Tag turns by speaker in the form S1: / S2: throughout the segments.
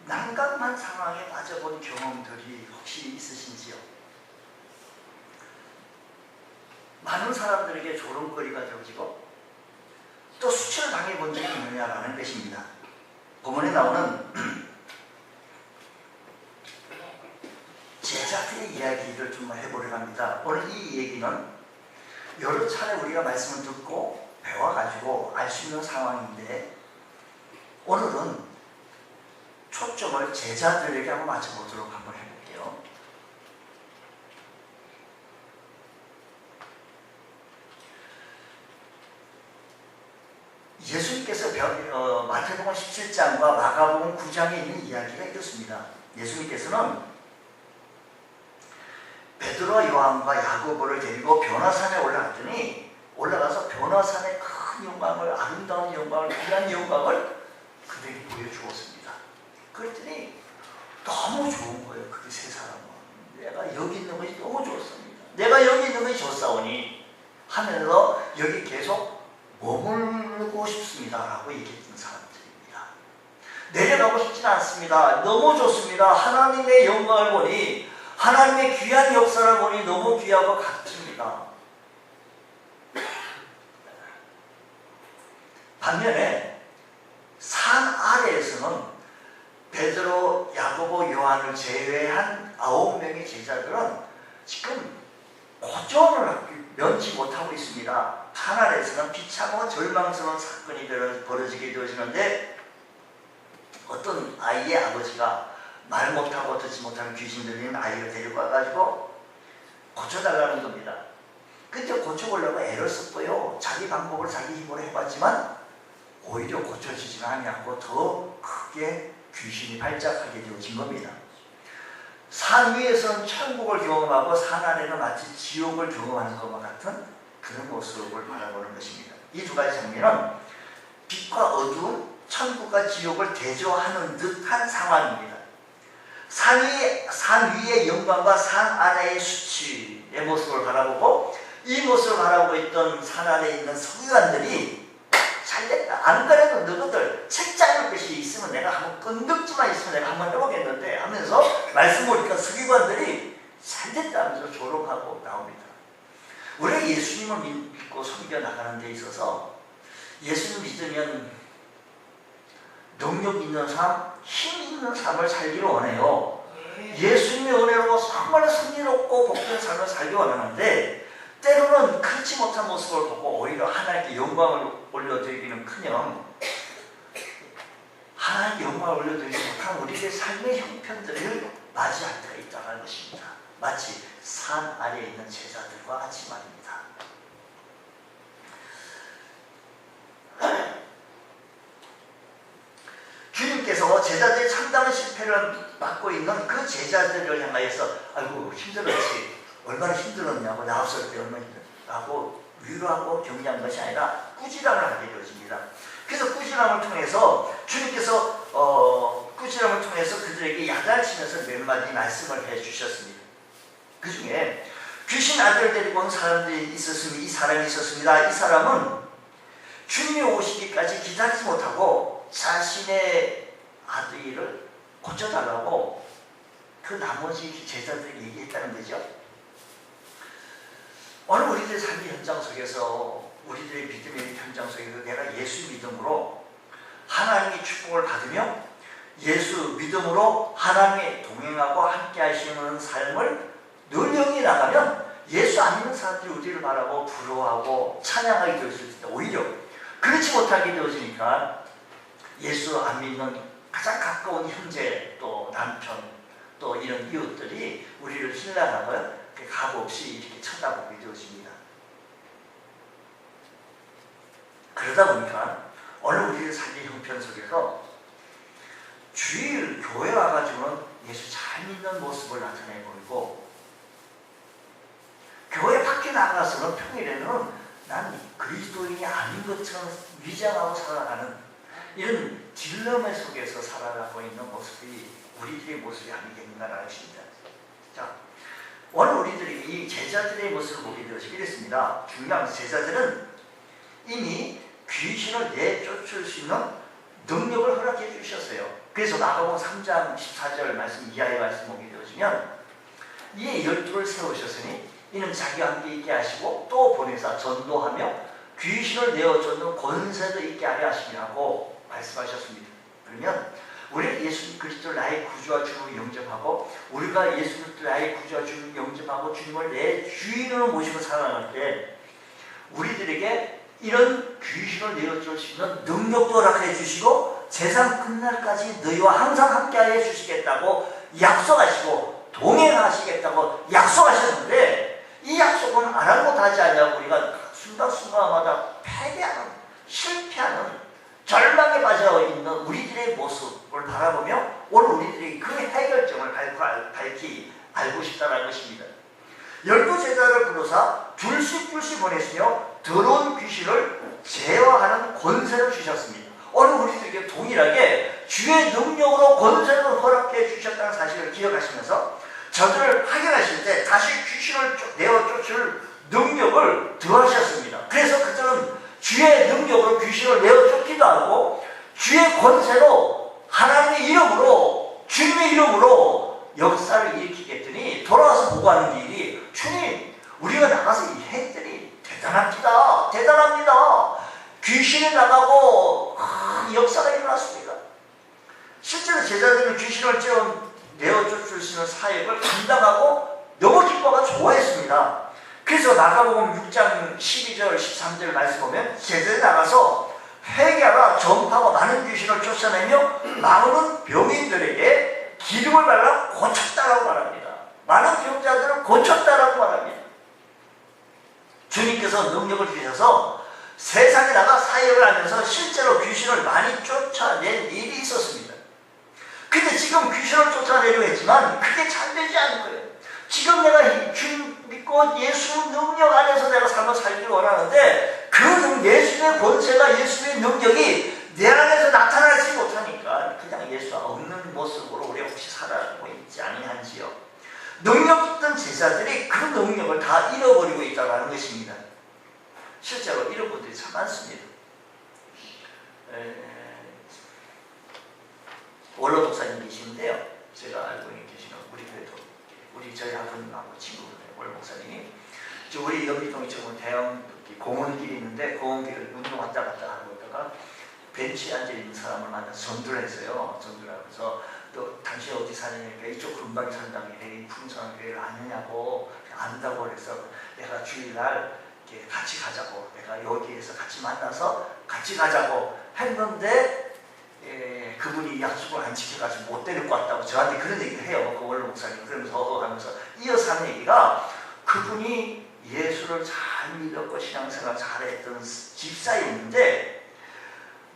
S1: 난감한 상황에 빠져본 경험들이 혹시 있으신지요? 많은 사람들에게 조롱거리가 되어지고 또 수치를 당해본 적이 있느냐라는 것입니다. 본문에 나오는 제자들의 이야기를 좀 해보려고 합니다. 오늘 이 얘기는 여러 차례 우리가 말씀을 듣고 배워가지고 알 수 있는 상황인데, 오늘은 초점을 제자들에게 한번 맞춰보도록 한번 해볼게요. 예수님께서 마태복음 17장과 마가복음 9장에 있는 이야기가 이렇습니다. 예수님께서는 베드로와 요한과 야고보를 데리고 변화산에 올라가서 변화산의 큰 영광을, 아름다운 영광을, 귀한 영광을 그들에게 보여주었습니다. 그랬더니 너무 좋은 거예요. 그게 세 사람은. 내가 여기 있는 것이 너무 좋습니다. 내가 여기 있는 것이 좋사오니 하면서 여기 계속 머물고 싶습니다 라고 얘기했던 사람들입니다. 내려가고 싶지는 않습니다. 너무 좋습니다. 하나님의 영광을 보니, 하나님의 귀한 역사를 보니 너무 귀하고 값집니다. 반면에 산 아래에서는 베드로, 야고보, 요한을 제외한 9명의 제자들은 지금 고전을 면치 못하고 있습니다. 산 아래에서는 비참하고 절망스러운 사건이 벌어지게 되어지는데, 어떤 아이의 아버지가 말 못하고 듣지 못하는 귀신 들린 아이를 데리고 와가지고 고쳐달라는 겁니다. 근데 고쳐보려고 애를 썼고요. 자기 방법을 자기 힘으로 해봤지만 오히려 고쳐지지 않고 더 크게 귀신이 발작하게 되어진 겁니다. 산 위에서는 천국을 경험하고 산 아래는 마치 지옥을 경험하는 것과 같은 그런 모습을 바라보는 것입니다. 이 두 가지 장면은 빛과 어두움, 천국과 지옥을 대조하는 듯한 상황입니다. 산 위의 영광과 산 아래의 수치의 모습을 바라보고, 이 모습을 바라보고 있던 산 아래에 있는 서기관들이 잘됐다, 안 그래도 너희들 책 짜는 것이 있으면 내가 한번 끈덕지만 있으면 내가 한번 해보겠는데 하면서 말씀 보니까 서기관들이 잘됐다 하면서 조롱하고 나옵니다. 우리가 예수님을 믿고 섬겨 나가는 데 있어서 예수님 믿으면 능력 있는 삶, 힘 있는 삶을 살기를 원해요. 예수님의 은혜로 정말 승리롭고 복된 삶을 살기 원하는데, 때로는 그렇지 못한 모습을 보고 오히려 하나님께 영광을 올려드리기는커녕 하나님께 영광을 올려드리지 못한 우리의 삶의 형편들을 맞이할 때가 있다는 것입니다. 마치 산 아래에 있는 제자들과 같이 말입니다. 주님께서 제자들의 참담한 실패를 맡고 있는 그 제자들을 향하여서 아이고 힘들었지, 얼마나 힘들었냐고, 나 없을 때 얼마나 힘들었냐고 위로하고 격려한 것이 아니라 꾸지람을 하게 되어집니다. 그래서 꾸지람을 통해서 주님께서 꾸지람을 통해서 그들에게 야단치면서 몇 마디 말씀을 해주셨습니다. 그 중에 귀신 아들을 데리고 온 사람들이 있었습니다. 이 사람이 있었습니다. 이 사람은 주님이 오시기까지 기다리지 못하고 자신의 아들을 고쳐달라고 그 나머지 제자들에게 얘기했다는 거죠. 오늘 우리들의 삶의 현장 속에서, 우리들의 믿음의 현장 속에서 내가 예수 믿음으로 하나님의 축복을 받으며 예수 믿음으로 하나님의 동행하고 함께 하시는 삶을 늘 영위해 나가면 예수 안 믿는 사람들이 우리를 바라고 부러워하고 찬양하게 되었을 때, 오히려 그렇지 못하게 되어지니까 예수 안 믿는 가장 가까운 형제, 또 남편, 또 이런 이웃들이 우리를 신뢰하고 값없이 이렇게 쳐다보게 되어집니다. 그러다 보니까 오늘 우리의 삶의 형편 속에서 주일 교회 와가지고는 예수 잘 믿는 모습을 나타내 보이고, 교회 밖에 나가서는 평일에는 난 그리스도인이 아닌 것처럼 위장하고 살아가는 이런 딜레마 속에서 살아가고 있는 모습이 우리들의 모습이 아니겠는가라는 것입니다. 자, 오늘 우리들이 이 제자들의 모습을 보게 되어지게 됐습니다. 중요한 제자들은 이미 귀신을 내쫓을 수 있는 능력을 허락해 주셨어요. 그래서 마가복음 3장 14절 말씀 이하의 말씀 보게 되어지면 이에 12를 세우셨으니 이는 자기와 함께 있게 하시고 또 보내사 전도하며 귀신을 내어쫓는 권세도 있게 하려 하시냐고 말씀하셨습니다. 그러면 우리가 예수 그리스도를 나의 구주와 주로 영접하고 우리가 예수 그리스도를 나의 구주와 주로 영접하고 주님을 내 주인으로 모시고 살아갈 때 우리들에게 이런 귀신을 내어줄 수 있는 능력도 허락해 주시고 세상 끝날까지 너희와 항상 함께하여 주시겠다고 약속하시고 동행하시겠다고 약속하셨는데 이 약속은 아랑곳하지 않냐고 우리가 순간순간마다 패배하는 실패하는 절망에 빠져 있는 우리들의 모습을 바라보며 오늘 우리들이 그 해결점을 알고 싶다는 것입니다. 12제자를 부르사 둘씩 보내시며 더러운 귀신을 제어하는 권세를 주셨습니다. 오늘 우리들에게 동일하게 주의 능력으로 권세를 허락해 주셨다는 사실을 기억하시면서 저들을 파견하실 때 다시 귀신을 내어쫓을 능력을 더하셨습니다. 그래서 그들은 주의 능력으로 귀신을 내어쫓기도 하고 주의 권세로 하나님의 이름으로 주님의 이름으로 역사를 일으키겠더니 돌아와서 보고하는 일이 주님 우리가 나가서 이 행들이 대단합니다. 귀신이 나가고 역사가 일어났습니다. 실제로 제자들은 귀신을 내어쫓을 수 있는 사역을 감당하고 너무 기뻐가 좋아했습니다. 그래서 마가복음 6장 12절 13절 말씀 보면 제자들이 나가서 회개하라 전파하고 많은 귀신을 쫓아내며 많은 병인들에게 기름을 발라 고쳤다라고 말합니다. 많은 병자들을 고쳤다라고 말합니다. 주님께서 능력을 주셔서 세상에 나가 사역을 하면서 실제로 귀신을 많이 쫓아낸 일이 있었습니다. 근데 지금 귀신을 쫓아내려고 했지만 그게 잘 되지 않은 거예요. 지금 내가 주님 믿고 예수 능력 안에서 내가 삶을 살기를 원하는데 그 예수의 권세가 예수의 능력이 내 안에서 나타나지 못하니까 그냥 예수 없는 모습으로 우리 혹시 살아가고 있지 아니한지요. 능력 있던 제자들이 그 능력을 다 잃어버리고 있다는 것입니다. 실제로 이런 분들이 참 많습니다. 원로 목사님 계시는데요. 제가 알고 계시는 우리 교회도 저희 아버님하고 친구분들 원로 목사님이 우리 연비동에 지금 대형 공원길이 있는데 공원길을 운동 왔다 갔다 하고 있다가 벤치에 앉아있는 사람을 만나서 전도를 했어요. 전도를 하면서 또 당신 어디 사느니까 이쪽 근방에 산다고 이 푸른산 교회를 아느냐고 안다고 그래서 내가 주일날 같이 가자고 내가 여기에서 같이 만나서 같이 가자고 했는데 그분이 약속을 안 지켜가지고 못 데리고 왔다고 저한테 그런 얘기를 해요. 그 원로 목사님. 그러면서 하면서 이어서 하는 얘기가 그분이 예수를 잘 믿었고 신앙생활 잘했던 집사였는데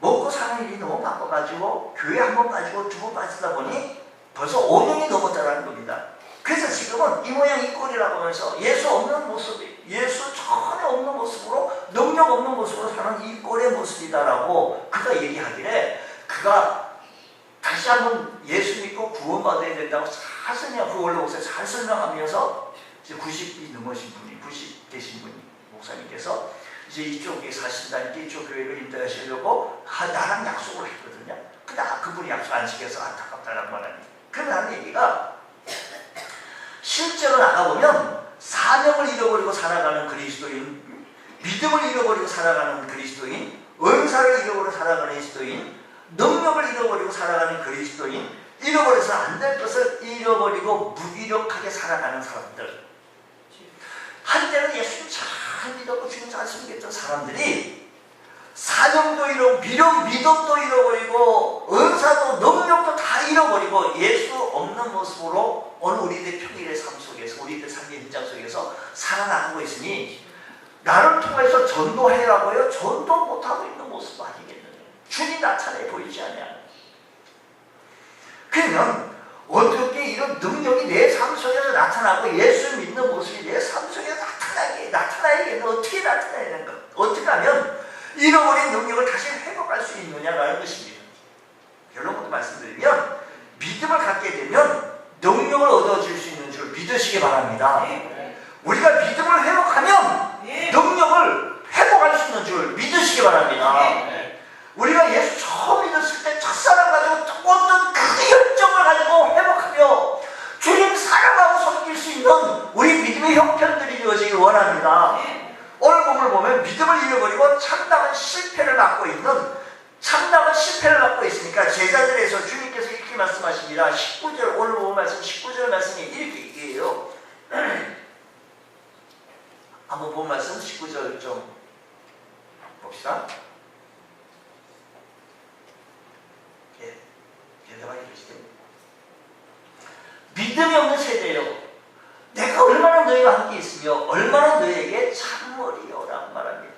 S1: 먹고 사는 일이 너무 바빠가지고 교회 한 번 빠지고 두 번 빠지다 보니 벌써 5년이 넘었다는 겁니다. 그래서 지금은 이 모양 이 꼴이라고 하면서 예수 없는 모습이 예수 전혀 없는 모습으로 능력 없는 모습으로 사는 이 꼴의 모습이다라고 그가 얘기하길래 그가 다시 한번 예수 믿고 구원받아야 된다고 잘 설명, 그 원로 목사님 잘 설명하면서 이제 90이 넘으신 분이 90 되신 분이 목사님께서 이제 이쪽에 사신다니까 이쪽 교회를 인도하시려고 나랑 약속을 했거든요. 근데 그분이 약속 안 지켜서 안타깝다라고 말합니다. 그러면 하는 얘기가 실제로 나가보면 사명을 잃어버리고 살아가는 그리스도인, 믿음을 잃어버리고 살아가는 그리스도인, 은사를 잃어버리고 살아가는 그리스도인, 능력을 잃어버리고 살아가는 그리스도인, 잃어버려서 안 될 것을 잃어버리고 무기력하게 살아가는 사람들, 한때는 예수님 잘 믿었고 주님 잘 섬겼던 사람들이 사명도 잃어버리고 믿음도 잃어버리고 은사도 능력도 다 잃어버리고 예수 없는 모습으로 오늘 우리들 평일의 삶 속에서 우리들 삶의 현장 속에서 살아나가고 있으니 나를 통해서 전도해라고요? 전도 못하고 있는 모습 아니겠느냐. 주님 나타내 보이지 않냐. 그러면 어떻게 이런 능력이 내 삶 속에서 나타나고 예수 믿는 모습이 내 삶 속에서 나타나야겠는 어떻게 나타나야 되는가? 어떻게 하면 잃어버린 능력을 다시 회복할 수 있느냐라는 것입니다. 결론부터 말씀드리면 믿음을 갖게 되면 능력을 얻어줄 수 있는 줄 믿으시기 바랍니다. 우리가 믿음을 회복하면 능력을 회복할 수 있는 줄 믿으시기 바랍니다. 우리가 예수 처음 믿었을 때 첫사랑 가지고 어떤 잃어버리고 참담한 실패를 갖고 있으니까 제자들에서 주님께서 이렇게 말씀하십니다. 19절, 오늘 본 말씀 19절 말씀이 이렇게 얘기해요. 한번 본 말씀 19절 좀 봅시다. 예, 대답하기 계시죠? 믿음이 없는 세대요. 내가 얼마나 너희와 함께 있으며 얼마나 너희에게 참으리요라고 말합니다.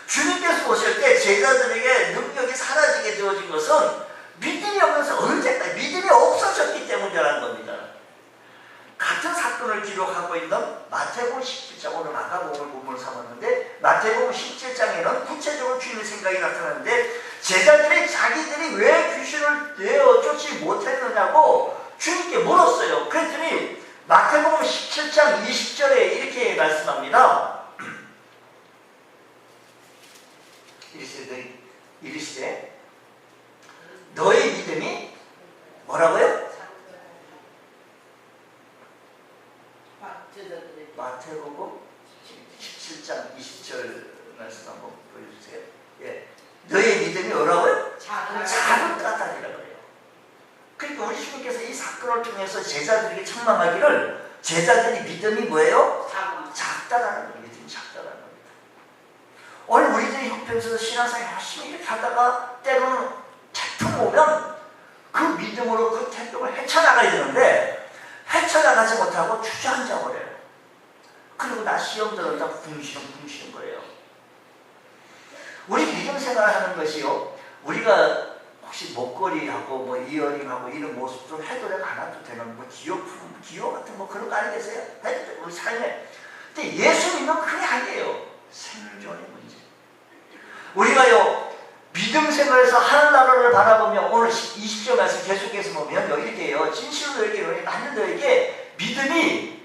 S1: 주님께서 오실 때 제자들에게 능력이 사라지게 되어진 것은 믿음이 없어서 언제까지 믿음이 없어졌기 때문이라는 겁니다. 같은 사건을 기록하고 있는 마태복음 17장, 오늘 마가복음을 본문으로 삼았는데 마태복음 17장에는 구체적으로 주님의 생각이 나타나는데 제자들이 자기들이 왜 귀신을 내어 쫓지 못했느냐고 주님께 물었어요. 그랬더니 마태복음 17장 20절에 이렇게 말씀합니다. 이르시되 너의 믿음이 뭐라고요? 마태복음 17장 20절 말씀 한번 보여주세요. 예. 너의 믿음이 뭐라고요? 작은 까닭이라고 그래요. 그러니까 우리 주님께서 이 사건을 통해서 제자들에게 책망하기를 제자들이 믿음이 뭐예요? 작다라는 거예요. 믿음이 작다라는 겁니다. 오늘 우리들이 형편에서 신앙생활 열심히 이렇게 하다가 때로는 태풍 오면 그 믿음으로 그 태풍을 헤쳐나가야 되는데 헤쳐나가지 못하고 주저앉아 버려요. 그리고 나 시험 들었다 붕시는 거예요. 우리 믿음 생활을 하는 것이요. 우리가 혹시 목걸이하고 뭐 이어링하고 이런 모습도 해도 되고 안 해도 되는 뭐 기호 같은 뭐 그런 거 아니겠어요? 해도 되고 우리 삶에. 근데 예수 믿는 그게 아니에요. 생존의 문제. 우리가요 믿음 생활에서 하늘나라를 바라보며 오늘 20절 말씀 계속해서 보면 이렇게 해요. 진실로 너에게 이르노니 나는 너에게 믿음이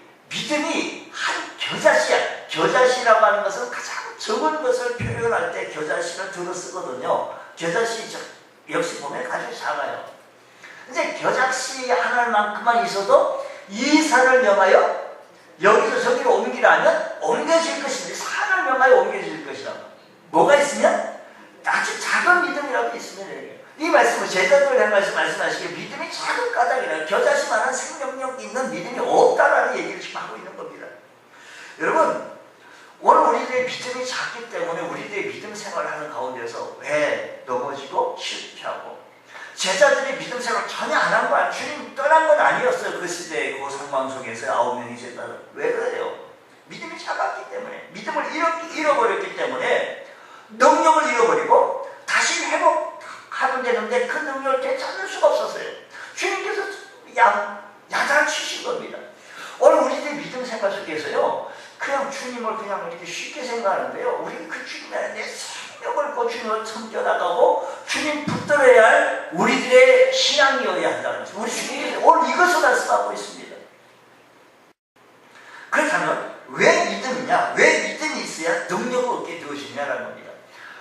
S1: 한 겨자씨야. 겨자씨라고 하는 것은 가장 적은 것을 표현할 때 겨자씨를 들어 쓰거든요. 겨자씨 역시 보면 아주 작아요. 이제 겨자씨 하나만큼만 있어도 이 산을 명하여 여기서 저기로 옮기라면 옮겨질 것입니다. 산을 명하여 옮겨질 것이라. 뭐가 있으면 아주 작은 믿음이라도 있으면 돼요. 이 말씀은 제자들 향해서 말씀하시기에 믿음이 작은 까닭이라 겨자씨만한 생명력 있는 믿음이 없다라는 얘기를 지금 하고 있는 겁니다. 여러분 오늘 우리들의 믿음이 작기 때문에 우리들의 믿음 생활을 하는 가운데서 왜 넘어지고 실패하고 제자들이 믿음 생활을 전혀 안 한 거 주님 떠난 건 아니었어요. 그 시대의 그 상황 속에서 9명이 제자들. 왜 그래요? 믿음이 작았기 때문에 믿음을 잃어버렸기 때문에 능력을 잃어버리고 다시 회복하면 되는데 그 능력을 되찾을 수가 없었어요. 주님께서 야단을 치신 겁니다. 오늘 우리들의 믿음 생활 속에서요 그냥 주님을 그냥 이렇게 쉽게 생각하는데요 우리는 그 주님 안에 내 생명을 그 주님을 섬겨나가고 주님 붙들어야 할 우리들의 신앙이어야 한다는 것입니다. 우리 주님께서 오늘 이것을 말씀하고 있습니다. 그렇다면 왜 믿음이냐? 왜 믿음이 있어야 능력을 얻게 되어지냐라는 겁니다.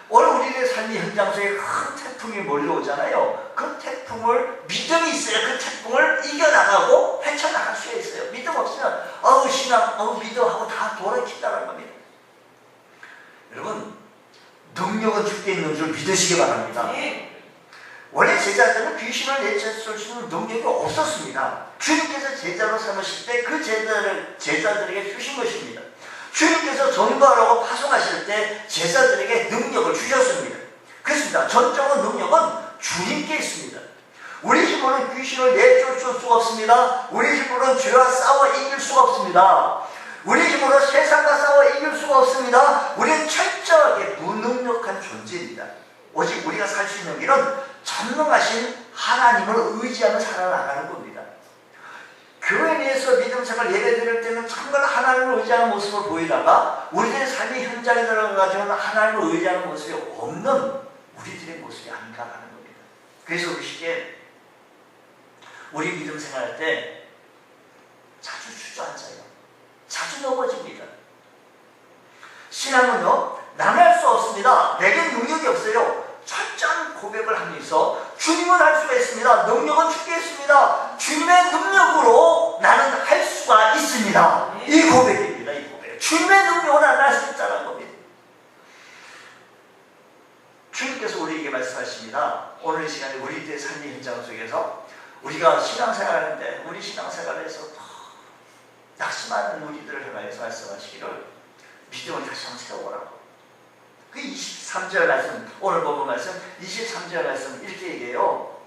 S1: 오늘 우리의 삶의 현장 속에 큰 태풍이 몰려오잖아요. 그 태풍을 믿음이 있어야 그 태풍을 이겨나가고 헤쳐나갈 수가 있어요. 믿음 없으면 신앙, 믿음하고 다 돌아킨다는 겁니다. 여러분 능력은 주께 있는 줄 믿으시기 바랍니다. 원래 제자들은 귀신을 내쫓을 수 있는 능력이 없었습니다. 주님께서 제자로 삼으실 때 그 제자들에게 주신 것입니다. 주님께서 전도하라고 파송하실 때 제자들에게 능력을 주셨습니다. 그렇습니다. 전적인 능력은 주님께 있습니다. 우리 힘으로는 귀신을 내쫓을 수가 없습니다. 우리 힘으로는 죄와 싸워 이길 수가 없습니다. 우리 힘으로 세상과 싸워 이길 수가 없습니다. 우리는 철저하게 무능력한 존재입니다. 오직 우리가 살 수 있는 길은 전능하신 하나님을 의지하며 살아나가는 겁니다. 교회에 대해서 믿음 생활 예배 드릴 때는 정말 하나님을 의지하는 모습을 보이다가 우리들의 삶의 현장에 들어가가지고는 하나님을 의지하는 모습이 없는 우리들의 모습이 아닌가 하는 겁니다. 그래서 우리 시기에 우리 믿음 생활할 때 자주 주저앉아요. 자주 넘어집니다. 신앙은요 남할 수 없습니다. 내겐 능력이 없어요. 철저한 고백을 하면서 주님은 할 수가 있습니다. 능력은 주께 있습니다. 주님의 능력으로 나는 할 수가 있습니다. 이 고백입니다. 이 고백. 주님의 능력으로 나는 할 수 있다는 겁니다. 우리가 신앙생활하는데 우리 신앙생활에서 낙심하는 우리들을 향하여서 말씀하시기를 믿음을 다시 한번 세워보라고. 그 23절 말씀, 오늘 본문 말씀 23절 말씀 이렇게 얘기해요.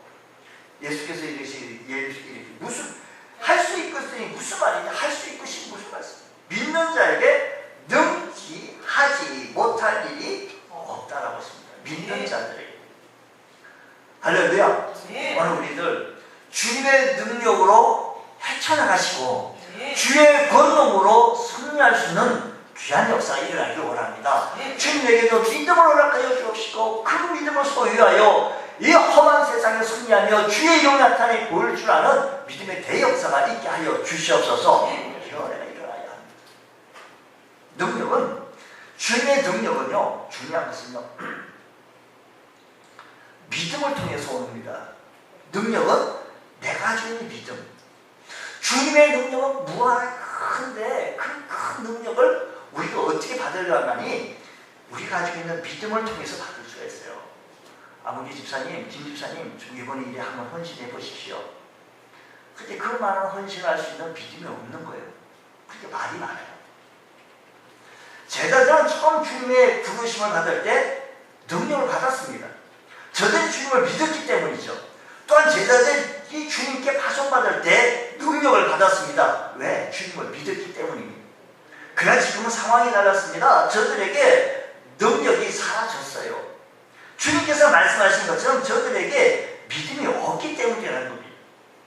S1: 예수께서 이르시기 무슨 할 수 있겠으니 무슨 말이냐? 할 수 있것이 무슨 말씀? 믿는 자에게 능히 하지 못할 일이 없다라고 했습니다. 믿는 자들에게. 할렐루야. 오늘 우리들 주님의 능력으로 헤쳐나가시고 주의 권능으로 승리할 수 있는 귀한 역사가 일어나길 원합니다. 주님에게도 믿음을 허락하여 주옵시고 그 믿음을 소유하여 이 험한 세상에 승리하며 주의 이름 나타내 보일 줄 아는 믿음의 대역사가 있게 하여 주시옵소서. 이런 은혜가 일어나야 합니다. 능력은, 주님의 능력은요, 중요한 것은요, 믿음을 통해서 옵니다. 능력은 내가 가지고 있는 믿음. 주님의 능력은 무한히 큰데 그 큰 능력을 우리가 어떻게 받으려고 하니 우리가 가지고 있는 믿음을 통해서 받을 수가 있어요. 아무개 집사님, 김 집사님, 좀 이번에 일에 한번 헌신해 보십시오. 근데 그 많은 헌신할 수 있는 믿음이 없는 거예요. 그렇게 말이 많아요. 제자들은 처음 주님의 부르심을 받을 때 능력을 받았습니다. 저들이 주님을 믿었기 때문이죠. 또한 제자들이 주님께 파송받을 때 능력을 받았습니다. 왜? 주님을 믿었기 때문입니다. 그러나 지금은 상황이 달랐습니다. 저들에게 능력이 사라졌어요. 주님께서 말씀하신 것처럼 저들에게 믿음이 없기 때문이라는 겁니다.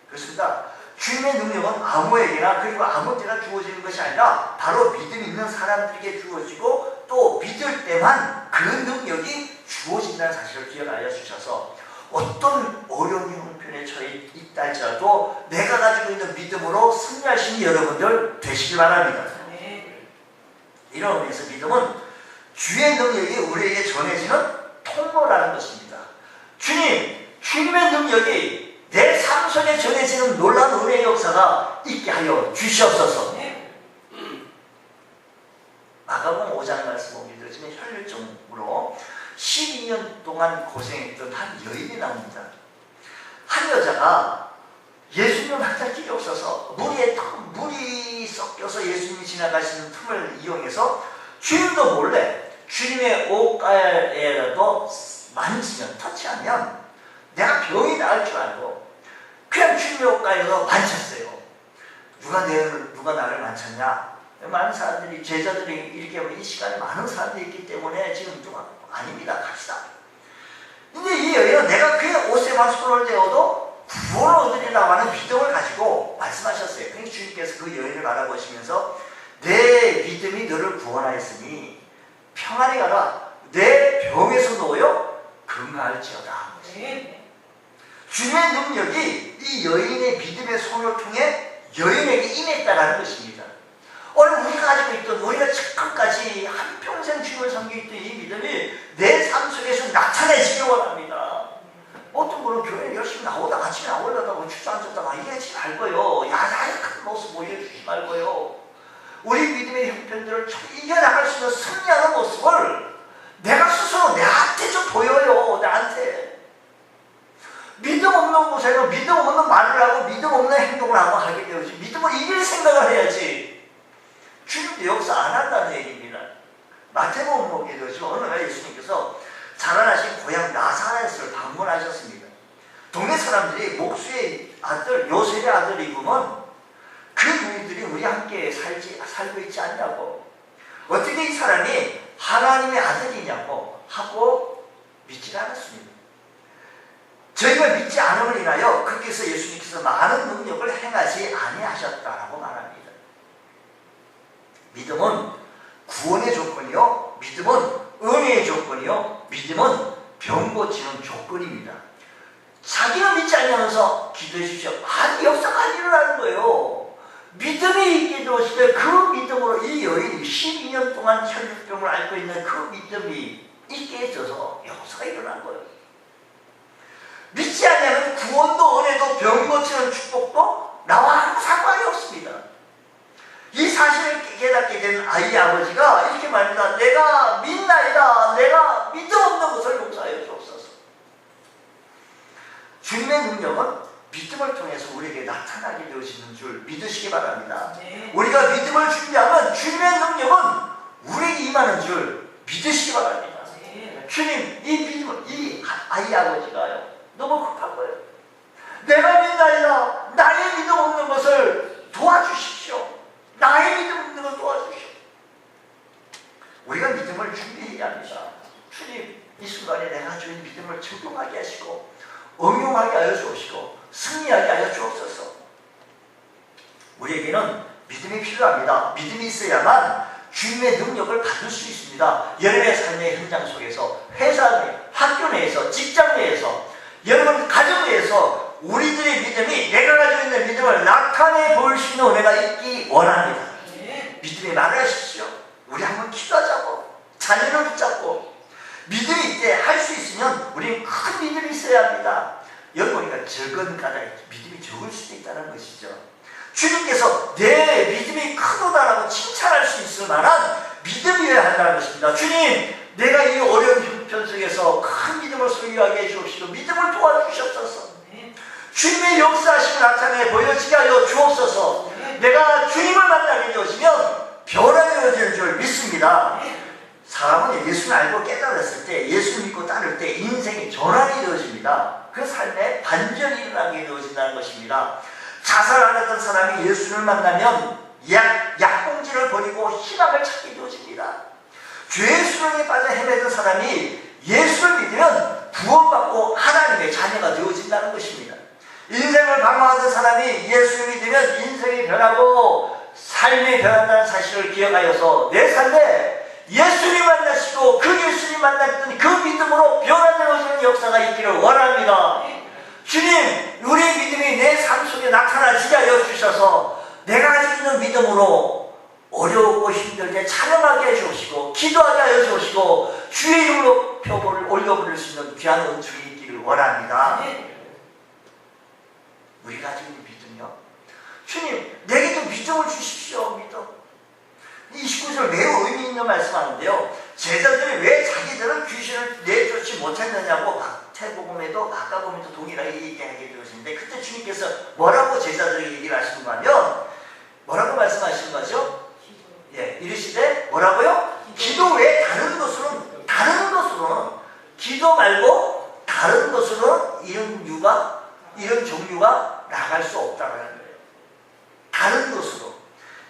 S1: 그렇습니다. 주님의 능력은 아무에게나 그리고 아무 때나 주어지는 것이 아니라 바로 믿음 있는 사람들에게 주어지고 또 믿을 때만 그 능력이 주어진다는 사실을 기억하여 주셔서 어떤 어려운 형편에 처해 있다 할지라도 내가 가지고 있는 믿음으로 승리하시는 여러분들 되시길 바랍니다. 이런 의미에서 믿음은 주의 능력이 우리에게 전해지는 통로라는 것입니다. 주님의 능력이 내 삶 속에 전해지는 놀라운 은혜의 역사가 있게 하여 주시옵소서. 마가복음 5장 말씀 보게 되지만 혈류증으로 12년 동안 고생했던 한 여인이 나옵니다. 한 여자가 예수님을 만날 길이 없어서 물이 섞여서 예수님이 지나가시는 틈을 이용해서 주님도 몰래 주님의 옷가에라도 만지면, 터치하면 내가 병이 나을 줄 알고 그냥 주님의 옷가에서 만졌어요. 누가 나를 만졌냐? 많은 사람들이, 제자들이 이렇게 하면 이 시간에 많은 사람들이 있기 때문에 지금 누가 아닙니다. 갑시다. 근데 이 여인은 내가 그의 옷에만 손을 대어도 구원을 얻으리라고 하는 믿음을 가지고 말씀하셨어요. 그래서 주님께서 그 여인을 바라보시면서 내 믿음이 너를 구원하였으니 평안히 가라. 내 병에서 놓여 건강할지어다. 주님의 능력이 이 여인의 믿음의 손을 통해 여인에게 임했다는 것입니다. 오늘 우리가 가지고 있던, 우리가 지금까지 한평생 주님을 섬기고 있던 이 믿음이 내 삶 속에서 나타내지기 원합니다. 어떤 분은 교회에 열심히 나오다가 아침에 나오려다가 주저앉았다가 이해하지 말고요. 야약한 모습 보여주지 말고요. 우리 믿음의 형편들을 이겨나갈 수 있는 승리하는 모습을 내가 스스로 내한테 좀 보여요. 나한테. 믿음 없는 곳에는 믿음 없는 말을 하고 믿음 없는 행동을 하고 하게 되어지. 믿음을 이길 생각을 해야지. 주님도 역사 안 한다는 얘기입니다. 마태복음 보게 되죠. 어느 날 예수님께서 자라나신 고향 나사렛을 방문하셨습니다. 동네 사람들이 목수의 아들, 요셉의 아들 입으면 그 누이들이 우리 함께 살고 있지 않냐고, 어떻게 이 사람이 하나님의 아들이냐고 하고 믿지 않았습니다. 저희가 믿지 않음을 인하여 그렇게서 예수님께서 많은 능력을 행하지 아니하셨다라고 말합니다. 믿음은 구원의 조건이요, 믿음은 은혜의 조건이요, 믿음은 병 고치는 조건입니다. 자기는 믿지 않으면서 기도해 주십시오. 아니, 역사가 안 일어나는 거예요. 믿음이 있게 되었을 때 그 믿음으로 이 여인이 12년 동안 혈류병을 앓고 있는 그 믿음이 있게 해줘서 역사가 일어난 거예요. 믿지 않으면 구원도 은혜도 병 고치는 축복도 나와 아무 상관이 없습니다. 이 사실을 깨닫게 된 아이의 아버지가 이렇게 말합니다. 내가 믿나이다. 내가 믿음 없는 것을 용서하여 주옵소서. 주님의 능력은 믿음을 통해서 우리에게 나타나게 되어지는 줄 믿으시기 바랍니다.
S2: 네.
S1: 우리가 믿음을 준비하면 주님의 능력은 우리에게 임하는 줄 믿으시기 바랍니다.
S2: 네.
S1: 주님, 이 믿음을, 이 아이 아버지가요, 너무 급한 거예요. 내가 믿나이다. 나의 믿음 없는 것을 도와주십시오. 나의 믿음 없는 것을 도와주십시오. 우리가 믿음을 준비해야 합니다. 주님, 이 순간에 내가 주인 믿음을 적용하게 하시고 응용하게 하여 주옵시고 승리하게 하여 주옵소서. 우리에게는 믿음이 필요합니다. 믿음이 있어야만 주님의 능력을 받을 수 있습니다. 여러분의 삶의 현장 속에서, 회사 내, 학교 내에서, 직장 내에서, 여러분 가정 내에서 우리들의 믿음이, 내가 가지고 있는 믿음을 나타내 보일 수 있는 은혜가 있기 원합니다. 믿음의 말을 하십시오. 우리 한번 기도하자고, 자녀를 붙잡고 믿음이 있대 할 수 있으면 우리는 큰 믿음이 있어야 합니다. 여러분, 우리가 적은 까닭에 믿음이 적을 수도 있다는 것이죠. 주님께서 내 믿음이 크도다라고 칭찬할 수 있을 만한 믿음이어야 한다는 것입니다. 주님, 내가 이 어려운 형편 속에서 큰 믿음을 소유하게 해주옵시고 믿음을 도와주시옵소서. 주님의 역사하심을 나타내 보여지게 하여 주옵소서. 내가 주님을 만나게 되어지면 변화되어지는 줄 믿습니다. 사람은 예수를 알고 깨달았을 때, 예수를 믿고 따를 때 인생이 전환이 되어집니다. 그 삶에 반전이 일어나게 되어진다는 것입니다. 자살 안 하던 사람이 예수를 만나면 약봉지를 버리고 희망을 찾게 되어집니다. 죄의 수렁에 빠져 헤매던 사람이 예수를 믿으면 구원받고 하나님의 자녀가 되어진다는 것입니다. 인생을 방황하던 사람이 예수를 믿으면 인생이 변하고 삶이 변한다는 사실을 기억하여서 내 삶에 예수님 만나시고 그 예수님 만났던 그 믿음으로 변화되어지는 역사가 있기를 원합니다. 주님, 우리의 믿음이 내 삶 속에 나타나지게 하여 주셔서 내가 가지고 있는 믿음으로 어렵고 힘들 때 찬양하게 해주시고 기도하게 하여 주시고 주의 이름으로 표본을 올려버릴 수 있는 귀한 은총이 있기를 원합니다. 우리가 가지고 있는 믿음요, 주님, 내게도 믿음을 주십시오. 믿음. 29절 매우 의미 있는 말씀하는데요, 제자들이 왜 자기들은 귀신을 내쫓지 못했느냐고 마태복음에도 마가복음에도 동일하게 얘기하게 되었는데, 그때 주님께서 뭐라고 제자들에게 얘기를 하시는가 하면 뭐라고 말씀하시는 거죠? 예, 이르시되 뭐라고요? 기도 외에 다른 것으로는 기도 말고 다른 것으로는 이런 종류가 나갈 수 없다는 거예요. 다른 것으로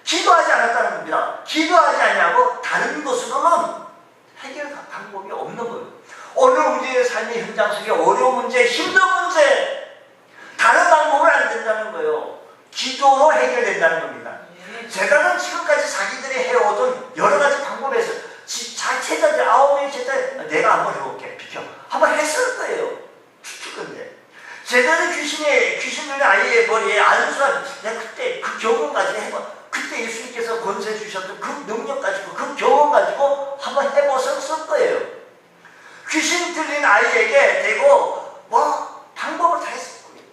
S1: 기도하지 않았다는 겁니다. 기도하지 않냐고 다른 것으로는 해결 방법이 없는 거예요. 오늘 우리의 삶의 현장 속에 어려운 문제, 힘든 문제, 다른 방법은 안 된다는 거예요. 기도로 해결된다는 겁니다. 제자는 지금까지 자기들이 해오던 여러 가지 방법에서 제자들 9명의 제자, 내가 한번 해볼게, 비켜, 한번 했을 거예요. 추측인데 제자는 귀신 들린 아이의 머리에 안수한, 내가 그때 그 경험 가지고 해봐. 그때 예수님께서 권세 주셨던 그 능력 가지고, 그 경험 가지고 한번 해보셨을 거예요. 귀신 들린 아이에게 대고 방법을 다 했을 거예요.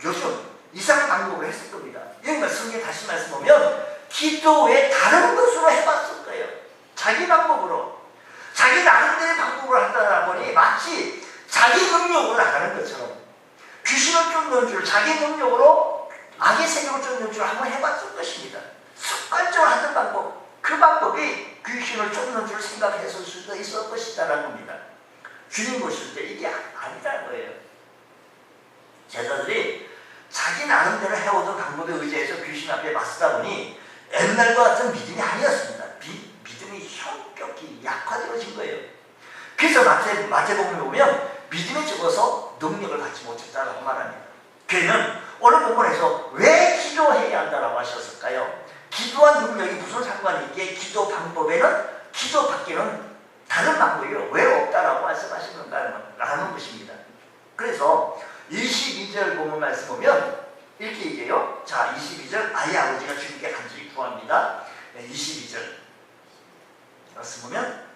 S1: 요즘 이상한 방법을 했을 겁니다. 여기가 성경 다시 말씀 보면 기도 외에 다른 것으로 해봤을 거예요. 자기 방법으로, 자기 나름대로의 방법을 하다 보니 마치 자기 능력으로 나가는 것처럼 귀신을 쫓는 줄, 자기 능력으로 악의 세력을 쫓는 줄 한번 해봤을 것입니다. 습관적으로 하던 방법, 그 방법이 귀신을 쫓는 줄 생각했을 수도 있을 것이다라는 겁니다. 주님 보실 때 이게 아니라는 거예요. 제자들이 자기 나름대로 해오던 방법에 의지해서 귀신 앞에 맞서다 보니 옛날과 같은 믿음이 아니었습니다. 믿음이 현격히 약화되어진 거예요. 그래서 마태복음에 보면 믿음이 적어서 능력을 받지 못했다라고 말합니다. 그는 오늘 본문에서 왜 기도해야 한다라고 하셨을까요? 기도와 능력이 무슨 상관이 있기에 기도 방법에는, 기도 밖에는 다른 방법이 왜 없다라고 말씀하신 건가라는 것입니다. 그래서 22절 본문 말씀 보면 이렇게 얘기해요. 자, 22절, 아이 아버지가 주님께 간절히 구합니다. 22절 말씀 보면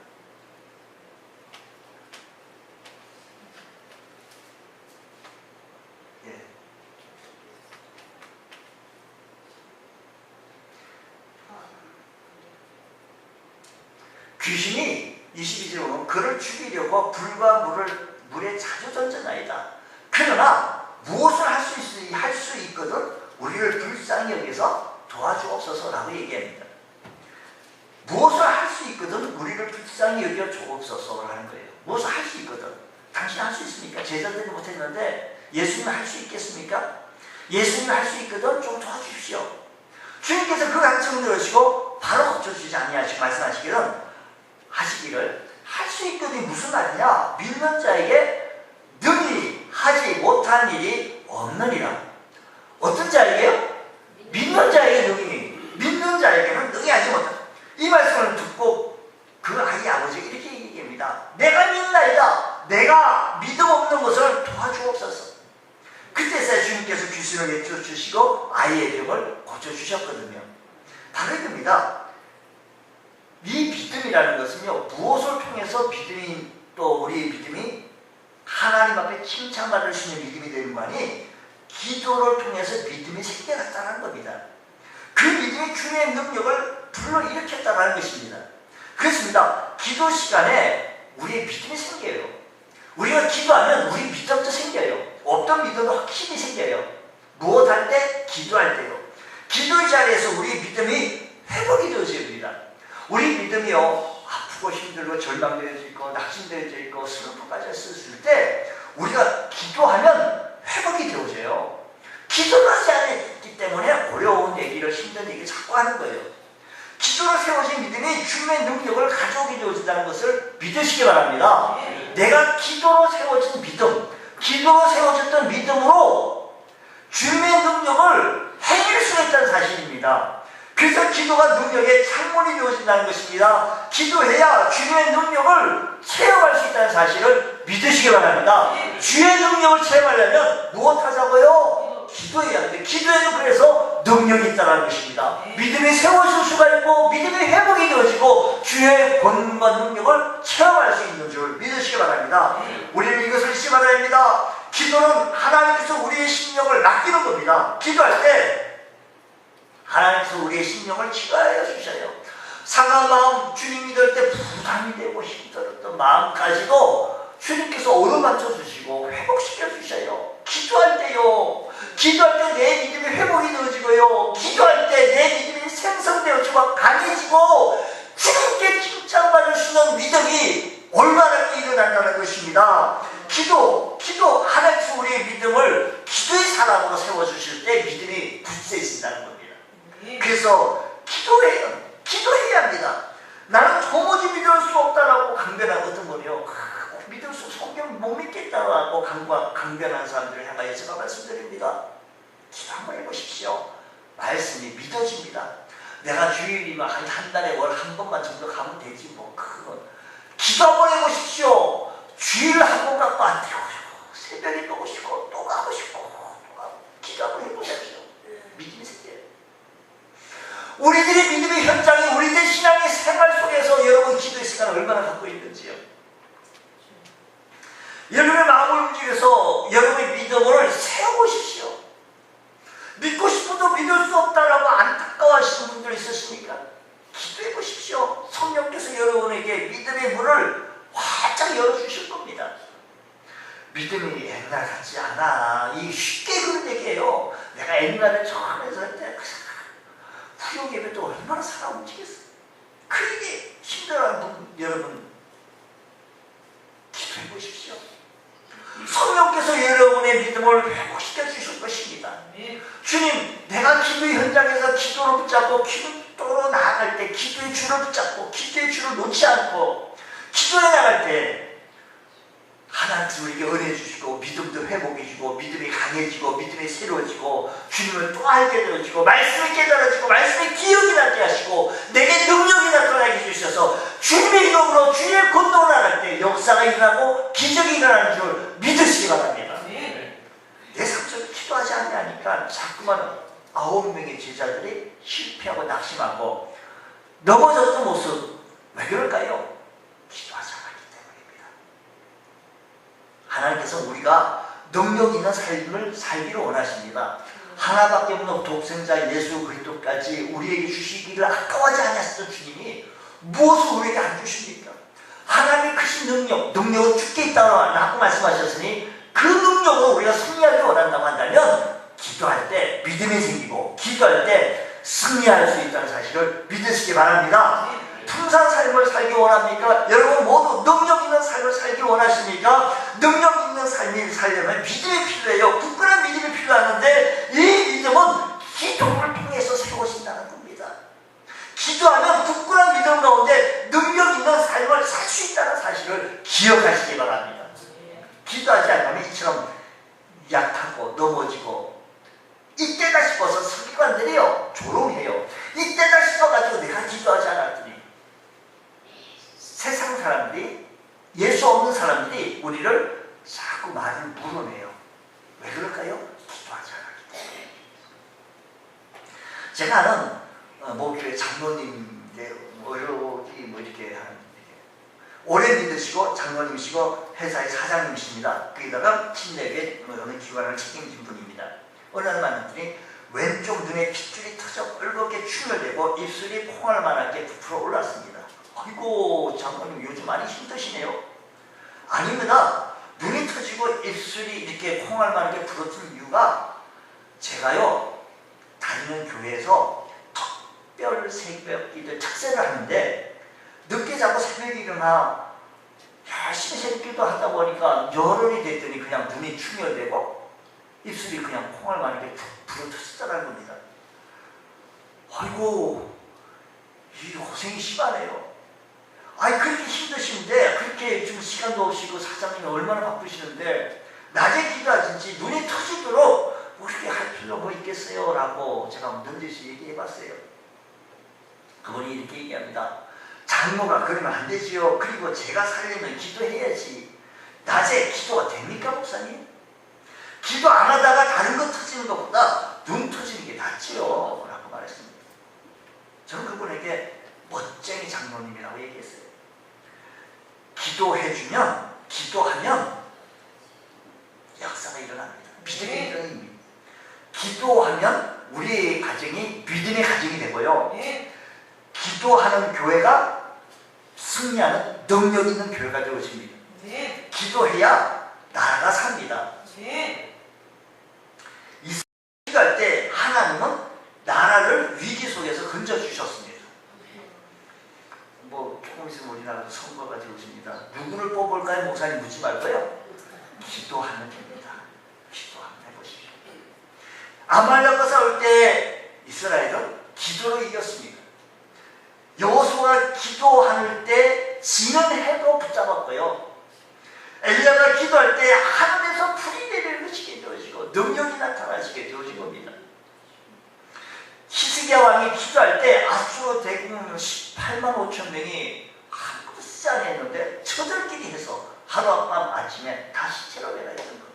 S1: 귀신이 22절에 보면 그를 죽이려고 불과 물에 자주 던졌나이다. 그러나 무엇을 할 불쌍히 여기서 도와주옵소서라고 얘기합니다. 무엇을 할 수 있거든 우리를 불쌍히 여겨 주옵소서 하는 거예요. 무엇을 할 수 있거든. 당신 할 수 있습니까? 제자들이 못했는데 예수님 할 수 있겠습니까? 예수님 할 수 있거든 좀 도와주십시오. 주님께서 그 간증을 들으시고 바로 고쳐주지 아니하시고 말씀하시기를 할 수 있거든 무슨 말이냐? 믿는 자에게 능히 하지 못한 일이 없느니라. 어떤 자에게요? 믿는 자에게 능히, 믿는 자에게는 능히 하지 못한. 이 말씀을 듣고 그 아이 아버지가 이렇게 얘기합니다. 내가 믿나이다. 내가 믿음 없는 것을 도와주옵소서. 그때서야 주님께서 귀신을 내쫓으시고 아이의 병을 고쳐주셨거든요. 바로 이겁니다. 이 믿음이라는 것은요, 무엇을 통해서 믿음이 또 우리의 믿음이 하나님 앞에 칭찬받을 수 있는 믿음이 되는 거 아니, 기도를 통해서 믿음이 생겨났다는 겁니다. 그 믿음이 주님의 능력을 불러일으켰다는 것입니다. 그렇습니다. 기도 시간에 우리의 믿음이 생겨요. 우리가 기도하면 우리 믿음도 생겨요. 없던 믿음도 확실히 생겨요. 무엇할 때? 기도할 때요. 기도의 자리에서 우리의 믿음이 회복이 되어져야 됩니다. 우리 믿음이요, 아프고 힘들고 절망되어져 있고 낙심되어져 있고 슬픔까지 했을 때 우리가 기도하면 회복이 되어져요. 기도를 하지 않았기 때문에 어려운 얘기를 힘든 얘기를 자꾸 하는 거예요. 기도로 세워진 믿음이 주님의 능력을 가져오게 되어진다는 것을 믿으시기 바랍니다. 내가 기도로 세워진 믿음, 기도로 세워졌던 믿음으로 주님의 능력을 행할 수 있다는 사실입니다. 그래서 기도가 능력의 창문이 되어진다는 것입니다. 기도해야 주님의 능력을 체험할 수 있다는 사실을 믿으시기 바랍니다. 주의 능력을 체험하려면 무엇 하자고요? 기도해야 합니다. 기도에는 그래서 능력이 있다는 것입니다. 믿음이 세워질 수가 있고 믿음이 회복이 되어지고 주의 권능과 능력을 체험할 수 있는 줄 믿으시기 바랍니다. 우리는 이것을 잊지 말아야 합니다. 기도는 하나님께서 우리의 심령을 낚이는 겁니다. 기도할 때 하나님께서 우리의 심령을 치료하여 주셔요. 상한 마음, 주님 믿을 때 부담이 되고 힘들었던 마음까지도 주님께서 어루만져 주시고 회복시켜 주셔요. 기도할 때요, 기도할 때 내 믿음이 회복이 되어지고요, 기도할 때 내 믿음이 생성되어지고 강해지고 주님께 칭찬받을 수 있는 믿음이 얼마나 일어난다는 것입니다. 기도 하나님께서 우리의 믿음을 기도의 사람으로 세워주실 때 믿음이 굳세진다는 겁니다. 그래서 기도해야 합니다. 나는 도무지 믿을 수 없다라고 강변한 어떤 분이요, 믿을 수 성경 못 믿겠다라고 강변한 사람들을 향하여 제가 말씀드립니다. 기도 한번 해보십시오. 말씀이 믿어집니다. 내가 주일이면 한 달에 월 한 번만 정도 가면 되지 뭐 그건. 기도 한번 해보십시오. 주일 한 번 갖고 안 되고 새벽에 또 오시고 또 가고 싶고 또 가고. 기도 한번 해보십시오. 믿음이 생겨요. 우리들의 믿음의 현장이 우리들 신앙의 생활 속에서 여러분 기도의 시간을 얼마나 갖고 있는지요. 여러분의 마음을 움직여서 여러분의 믿음을 세워보십시오. 믿고 싶어도 믿을 수 없다라고 안타까워하시는 분들 있으십니까? 기도해 보십시오. 성령께서 여러분에게 믿음의 문을 활짝 열어주실 겁니다. 믿음이 옛날 같지 않아. 이 쉽게 그런 얘기예요. 내가 옛날에 처음 해서 할 때 후욕 예배 때 얼마나 살아 움직였어. 그게 힘들어하는 분 여러분 기도해 보십시오. 성령께서 여러분의 믿음을 회복시켜 주실 것입니다. 주님, 내가 기도의 현장에서 기도를 붙잡고 기도로 나아갈 때 기도의 줄을 붙잡고 기도의 줄을 놓지 않고 기도해 나갈 때 하나님께서 우리에게 은혜 주시고 믿음도 회복해 주고 믿음이 강해지고 믿음이 새로워지고 주님을 또 알게 되어지고 말씀이 깨달아지고 말씀이 기억이 나게 하시고 내게 능력이 나타나게 해주셔서 주님의 이름으로 주의 권능을 나갈 때 역사가 일어나고 기적이 일어나는 줄 믿으시기 바랍니다. 내 삶 속에 기도하지 않냐니까 자꾸만 9명의 제자들이 실패하고 낙심하고 넘어졌던 모습 왜 그럴까요? 기도하지 않았기 때문입니다. 하나님께서 우리가 능력 있는 삶을 살기를 원하십니다. 하나밖에 없는 독생자 예수 그리스도까지 우리에게 주시기를 아까워하지 않았던 주님이 무엇을 우리에게 안 주십니까? 하나님의 크신 능력은 주께 있다고 말씀하셨으니 그 능력으로 우리가 승리하기 원한다고 한다면 기도할 때 믿음이 생기고 기도할 때 승리할 수 있다는 사실을 믿으시기 바랍니다. 풍성한 삶을 살기 원합니까? 여러분 모두 능력 있는 삶을 살기 원하십니까? 능력 있는 삶을 살려면 믿음이 필요해요. 굳건한 믿음이 필요하는데 이 믿음은 기도를 통해서 세워진다는 겁니다. 기도하면 굳건한 믿음 가운데 능력 있는 삶을 살 수 있다는 사실을 기억하시기 바랍니다. 기도하지 않으면 이처럼 약하고 넘어지고 이때다 싶어서 서기관들이요 조롱해요. 이때다 싶어가지고 내가 기도하지 않았더니 세상 사람들이 예수 없는 사람들이 우리를 자꾸 말을 물어내요. 왜 그럴까요? 기도하지 않았기 때문에. 제가 아는 목교회 장로님인데 뭐 이렇게 하는 오래 믿으시고 장로님이시고 회사의 사장님이십니다. 거기다가 침례교회 어느 기관을 책임진 분입니다. 어느 날 만났더니 왼쪽 눈에 핏줄이 터져 뻘겋게 충혈되고 입술이 콩알만하게 부풀어 올랐습니다. 아이고 장로님 요즘 많이 힘드시네요. 아닙니다. 눈이 터지고 입술이 이렇게 콩알만하게 부러진 이유가 제가요 다니는 교회에서 특별 새벽 기도 착세를 하는데 늦게 자고 새벽에 일어나 열심히 새벽 기도 하다 보니까 열흘이 됐더니 그냥 눈이 충혈되고 입술이 그냥 콩알만하게 부러졌다는 겁니다. 아이고 이 고생이 심하네요. 아니 그렇게 힘드신데 그렇게 좀 시간도 없이고 사장님이 얼마나 바쁘시는데 낮에 기도하든지 눈이 터지도록 뭐 그렇게 할 필요 뭐 있겠어요? 라고 제가 넌지시 얘기해봤어요. 그분이 이렇게 얘기합니다. 장로가 그러면 안 되지요. 그리고 제가 살려면 기도해야지. 낮에 기도가 됩니까 목사님? 기도 안 하다가 다른 거 터지는 것보다 눈 터지는 게 낫지요. 라고 말했습니다. 저는 그분에게 멋쟁이 장로님이라고 얘기했어요. 기도해주면 기도하면 역사가 일어납니다. 믿음의 일어납니다. 기도하면 우리의 가정이 믿음의 가정이 되고요. 기도하는 교회가 승리하는 능력 있는 교회가 되어집니다. 기도해야 나라가 삽니다. 기도할 때 하나님은 나라를 위기 속에서 건져주셨습니다. 뭐 조금 있으면 우리나라도 선거가 되어집니다. 누구를 뽑을까요? 목사님 묻지 말고요. 기도하면 됩니다. 기도하면 해보십시오. 아말렉과 싸울 때 이스라엘은 기도로 이겼습니다. 여호수아가 기도할 때 지는 해도 붙잡았고요. 엘리야가 기도할 때 하늘에서 불이 내리게 되어지고 능력이 나타나시게 되어진 겁니다. 히스기야 왕이 기도할 때 아수르 대군 18만 5천 명이 한꺼번에 쓰지 했는데 처들끼리 해서 하룻밤 아침에 다 시체로 변화했던 겁니다.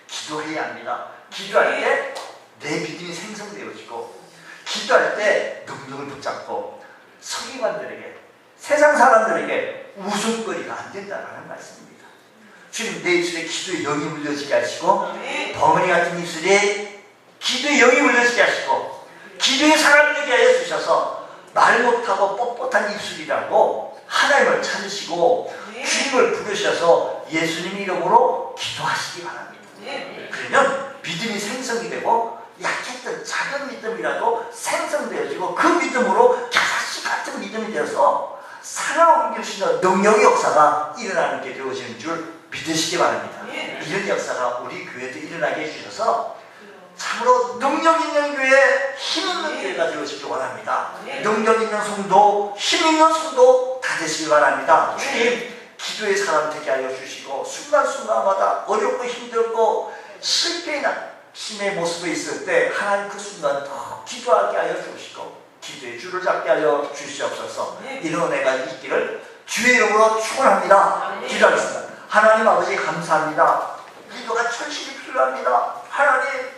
S1: 기도해야 합니다. 기도할 때 내 믿음이 생성되어지고 기도할 때 능력을 붙잡고 서기관들에게 세상 사람들에게 웃음거리가 안 된다는 말씀입니다. 주님 내 입술에 기도의 영이 물려지게 하시고 덩어리 같은 입술에 기도의 영이 물려지게 하시고 기도의 사람을 되게 하여 주셔서 말 못하고 뻣뻣한 입술이라고 하나님을 찾으시고 주님을 부르셔서 예수님 이름으로 기도하시기 바랍니다. 그러면 믿음이 생성이 되고 약했던 작은 믿음이라도 생성되어지고 그 믿음으로 겨자씨 같은 믿음이 되어서 산을 옮기시는 능력의 역사가 일어나는 게 되어지는 줄 믿으시기 바랍니다. 이런 역사가 우리 교회도 일어나게 해주셔서 참으로 능력 있는 교회, 힘 있는 교회가 되어지길 원합니다. 능력 있는 성도, 힘 있는 성도 다 되시길 바랍니다. 주님 기도의 사람 되게 하여 주시고 순간순간마다 어렵고 힘들고 실패나 힘의 모습에 있을 때 하나님 그 순간 더 기도하게 하여 주시고 기도의 줄을 잡게 하여 주시옵소서. 이런 은혜가 있기를 주의 이름으로 축원합니다. 기도하겠습니다. 하나님 아버지 감사합니다. 기도가 철실히 필요합니다. 하나님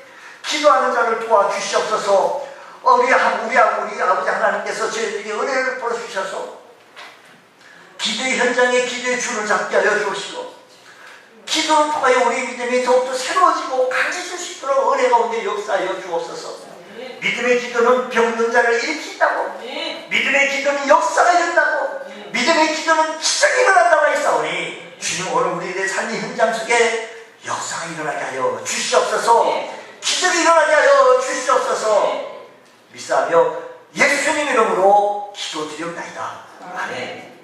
S1: 기도하는 자를 도와주시옵소서. 우리 아버지 하나님께서 저희들에게 은혜를 벌어주셔서 기도의 현장에 기도의 줄을 잡게 하여 주시고 기도를 통하여 우리 믿음이 더욱더 새로워지고 강해질 수 있도록 은혜 가운데 역사하여 주옵소서. 믿음의 기도는 병든 자를 일으킨다고, 믿음의 기도는 역사가 일어나고, 믿음의 기도는 기적이 일어난다고 했사오니 주님 오늘 우리의 삶의 현장 속에 역사가 일어나게 하여 주시옵소서. 기적이 일어나게 하여 주시옵소서. 믿사하며 예수님 이름으로 기도드리옵나이다. 아멘.